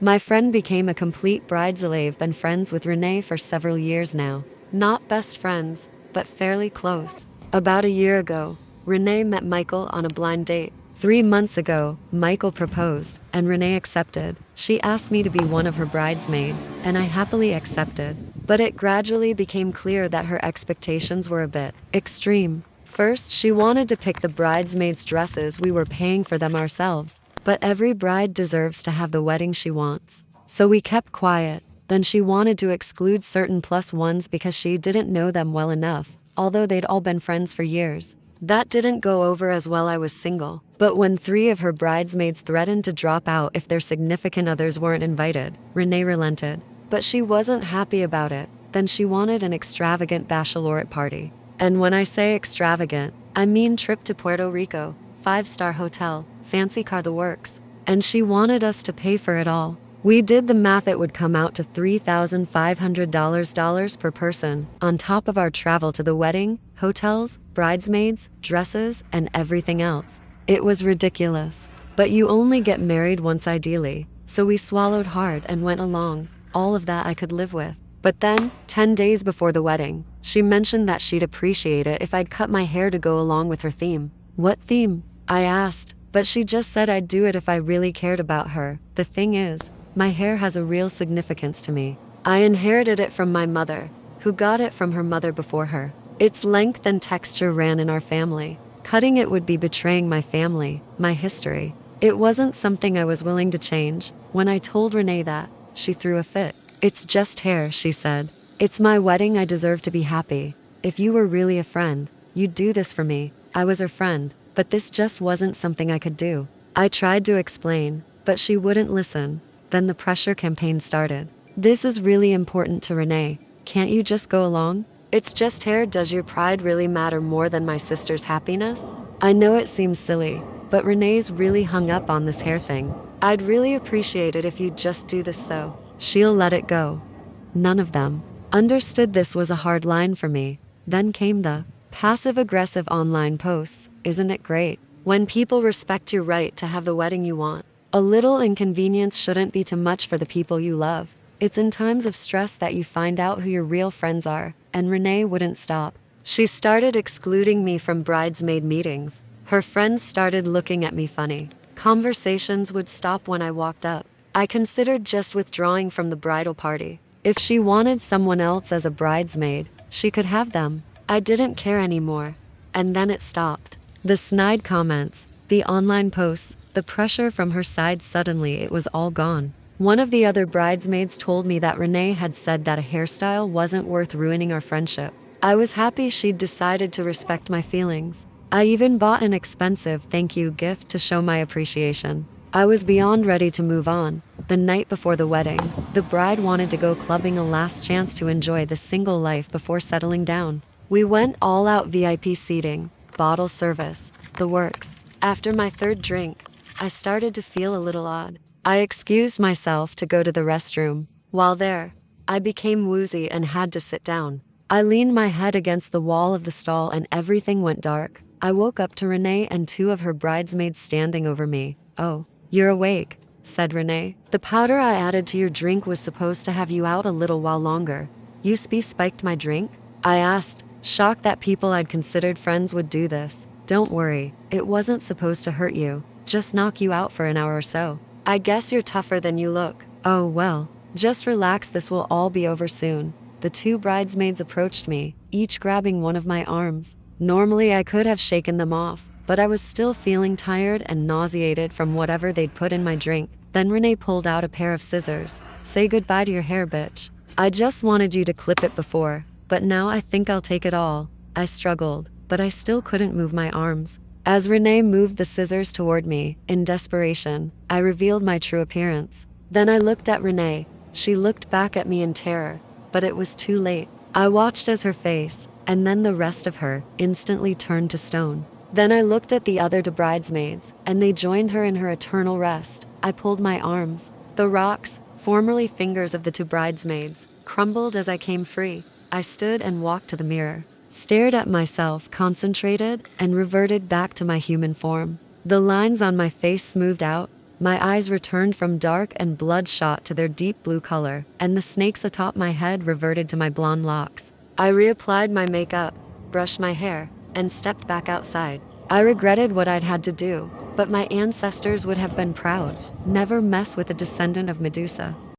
My friend became a complete bridezilla. I've been friends with Renee for several years now. Not best friends, but fairly close. About a year ago, Renee met Michael on a blind date. 3 months ago, Michael proposed, and Renee accepted. She asked me to be one of her bridesmaids, and I happily accepted. But it gradually became clear that her expectations were a bit extreme. First, she wanted to pick the bridesmaids' dresses. We were paying for them ourselves. But every bride deserves to have the wedding she wants. So we kept quiet. Then she wanted to exclude certain plus ones because she didn't know them well enough, although they'd all been friends for years. That didn't go over as well. I was single. But when 3 of her bridesmaids threatened to drop out if their significant others weren't invited, Renee relented. But she wasn't happy about it. Then she wanted an extravagant bachelorette party. And when I say extravagant, I mean trip to Puerto Rico, 5-star hotel, fancy car, the works. And she wanted us to pay for it all. We did the math. It would come out to $3,500 per person, on top of our travel to the wedding, hotels, bridesmaids, dresses, and everything else. It was ridiculous. But you only get married once ideally, so we swallowed hard and went along. All of that I could live with. But then, 10 days before the wedding, she mentioned that she'd appreciate it if I'd cut my hair to go along with her theme. What theme? I asked, but she just said I'd do it if I really cared about her. The thing is, my hair has a real significance to me. I inherited it from my mother, who got it from her mother before her. Its length and texture ran in our family. Cutting it would be betraying my family, my history. It wasn't something I was willing to change. When I told Renee that, she threw a fit. It's just hair, she said. It's my wedding. I deserve to be happy. If you were really a friend, you'd do this for me. I was her friend, but this just wasn't something I could do. I tried to explain, but she wouldn't listen. Then the pressure campaign started. This is really important to Renee. Can't you just go along? It's just hair. Does your pride really matter more than my sister's happiness? I know it seems silly, but Renee's really hung up on this hair thing. I'd really appreciate it if you'd just do this so she'll let it go. None of them understood. This was a hard line for me. Then came the passive-aggressive online posts. Isn't it great when people respect your right to have the wedding you want? A little inconvenience shouldn't be too much for the people you love. It's in times of stress that you find out who your real friends are, and Renee wouldn't stop. She started excluding me from bridesmaid meetings. Her friends started looking at me funny. Conversations would stop when I walked up. I considered just withdrawing from the bridal party. If she wanted someone else as a bridesmaid, she could have them. I didn't care anymore. And then it stopped. The snide comments, the online posts, the pressure from her side, suddenly it was all gone. One of the other bridesmaids told me that Renee had said that a hairstyle wasn't worth ruining our friendship. I was happy she'd decided to respect my feelings. I even bought an expensive thank you gift to show my appreciation. I was beyond ready to move on. The night before the wedding, the bride wanted to go clubbing, a last chance to enjoy the single life before settling down. We went all out, VIP seating, bottle service, the works. After my 3rd drink, I started to feel a little odd. I excused myself to go to the restroom. While there, I became woozy and had to sit down. I leaned my head against the wall of the stall and everything went dark. I woke up to Renee and 2 of her bridesmaids standing over me. "Oh, you're awake," said Renee. "The powder I added to your drink was supposed to have you out a little while longer." "You spiked my drink?" I asked, shocked that people I'd considered friends would do this. "Don't worry, it wasn't supposed to hurt you. Just knock you out for an hour or so. I guess you're tougher than you look." "Oh well, just relax, this will all be over soon." The 2 bridesmaids approached me, each grabbing one of my arms. Normally I could have shaken them off, but I was still feeling tired and nauseated from whatever they'd put in my drink. Then Renee pulled out a pair of scissors. "Say goodbye to your hair, bitch. I just wanted you to clip it before, but now I think I'll take it all." I struggled, but I still couldn't move my arms. As Renee moved the scissors toward me, in desperation, I revealed my true appearance. Then I looked at Renee. She looked back at me in terror, but it was too late. I watched as her face, and then the rest of her, instantly turned to stone. Then I looked at the other 2 bridesmaids, and they joined her in her eternal rest. I pulled my arms. The rocks, formerly fingers of the 2 bridesmaids, crumbled as I came free. I stood and walked to the mirror, stared at myself, concentrated, and reverted back to my human form. The lines on my face smoothed out. My eyes returned from dark and bloodshot to their deep blue color, and the snakes atop my head reverted to my blonde locks. I reapplied my makeup, brushed my hair, and stepped back outside. I regretted what I'd had to do, but my ancestors would have been proud. Never mess with a descendant of Medusa.